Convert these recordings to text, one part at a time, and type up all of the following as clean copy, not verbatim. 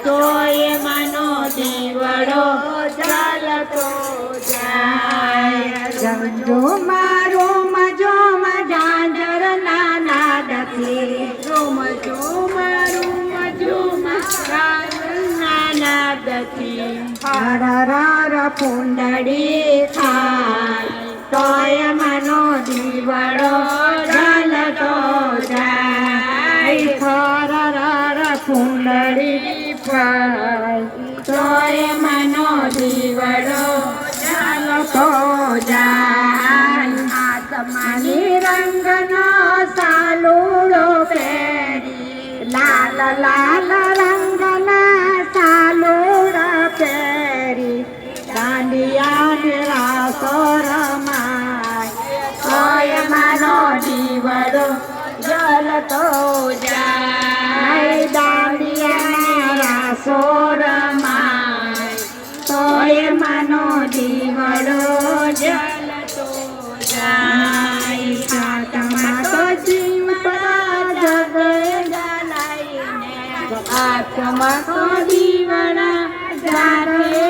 તોય મનો દીવડો જલતો જાય ઝુમા રોમ જોમ ઝાંઝર નાના દથી ઝુમ ઝુમ રૂમ ઝુમ નાના દથી હરર ફૂંડડી થાય તોય મનો દીવડો જલતો જાય હરર ફૂંડડી પાય તોય મનો દીવડો જલતો જાય આત્માની રંગનો સાલુડો પહેરી લાલ લાલ રંગના સાલુડા પહેરી દાંડિયા રાસો રમાય તોય મનો દીવડો જલતો જાય દાંડિયા રાસો રમાય તોય મનો દીવડો જલતો જાય સાતમાં તો જીવ જગ જલાઈને હાથમાં તો દીવડા જાતે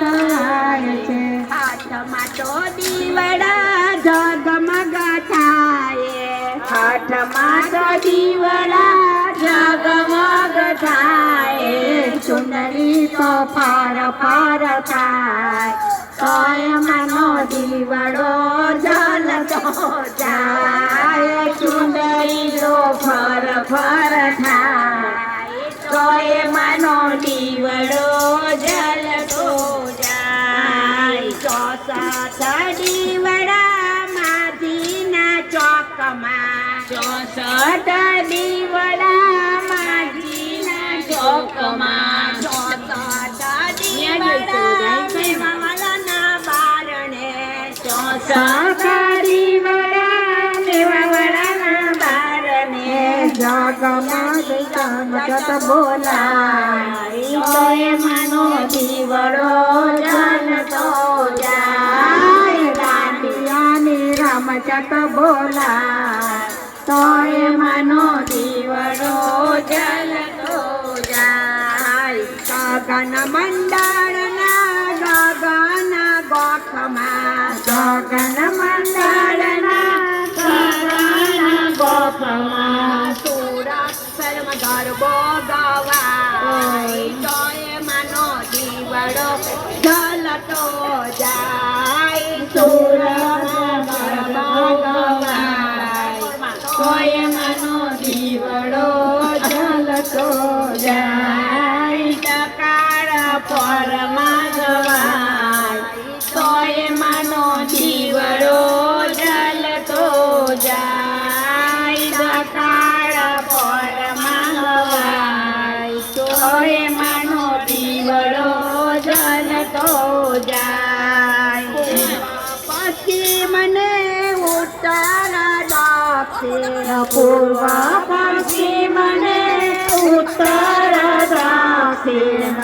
થાય છે હાથમાં તો દીવડા જગમગ થાય હાથમાં તો દીવડા જગમગ થાય ચુંદડી તો પાર પાર થાય તોય મનો દીવડો જલતો જાય ચુંદડી તો ફર ફર થાય તોય મનો દીવડો જલતો જાય ચોસઠ દીવડા માધીના ચોકમાં ચોસઠ દીવડા માધીના ચોકમાં ચોસઠ દીવડા મેવાવાળાના બારણે ચોસઠ દીવડા મેવાવાળાના બારણે જગમગ ચમકત બોલાય તોય મનો દીવડો જલતો જાય દાંડિયાની રમચત બોલાય તોય મનો દીવડો જલતો જાય ગગન મંડળના ગગન ગોખમાં ગગન મંડળના ગગન ગોખમાં સુરાક્ષરમાં ગરબો ગવાય તોય મનો દીવડો જલતો જાય સુરમાં ગરબો ગવાય તોય મનો દીવડો જલતો જાય ટકાર પરમાં ગવાય તોય મનો દીવડો જલતો જાય ટકાર પરમાં ગવાય તોય મનો દીવડો જલતો જાય પછી મને ઉત્તર દક્ષિણ પૂર્વ પશ્ચિમ મને ઉત્તર દક્ષિણ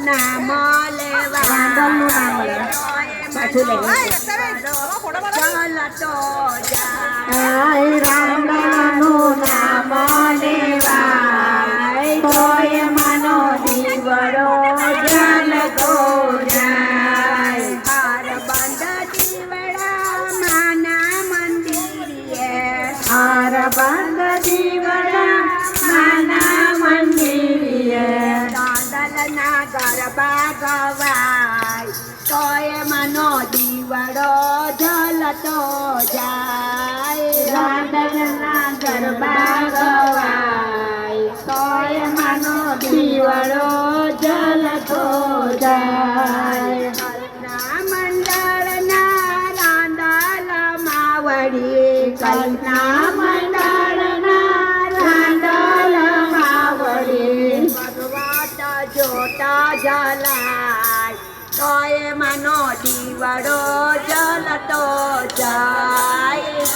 નામ લેવા પાછું જલતો જાય રામનું નામ લેવાય તોય મનો દીવડો જલતો જાય હાર બંધ દીવડા માના મંદિરે હાર બંધ દીવડા માના મંદિરે દાંડલના ગરબા ગવાય તોય મનો દીવડો જલતો જાય દાંડલના ગરબા ગવાય તોય મનો દીવડો જલતો જાય કલ્પના મંડળના રાંડલમાં વળી કલ્પના મંડળના રાંડલમાં વળી ભગવત જોતા જલાય તોય મનો દીવડો જલતો જાય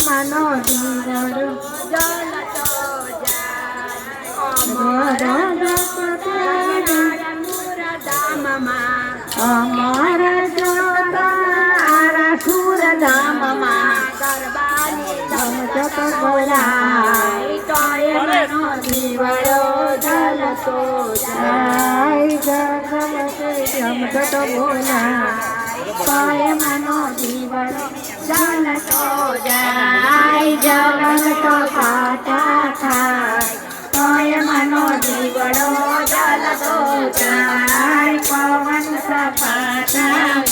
મનો દીવડો જલતો અમાર જોતા સુરધામમાં ગરબાની ધમચક બોલાય દીવડો જલતો જાય જમતો બોલા પાયમાનો દીવડો જલતો જાય જગતો પાટા થાય પાયમાનો દીવડો જલતો જાય પવન સપાટા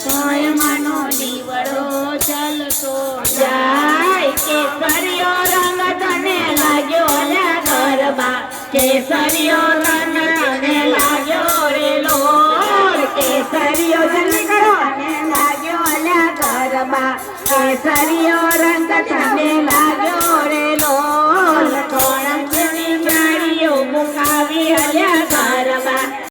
પાયમાનો દીવડો જલતો જાય કેસરીયો રંગ તને લાગ્યો લે ગરબા કેસરીયો રંગ તને લાગ્યો રે લોર કેસરીયો રંગ તને લાગ્યો લે ગરબા કેસરીયો રંગ તને લાગ્યો રે લોર કોણ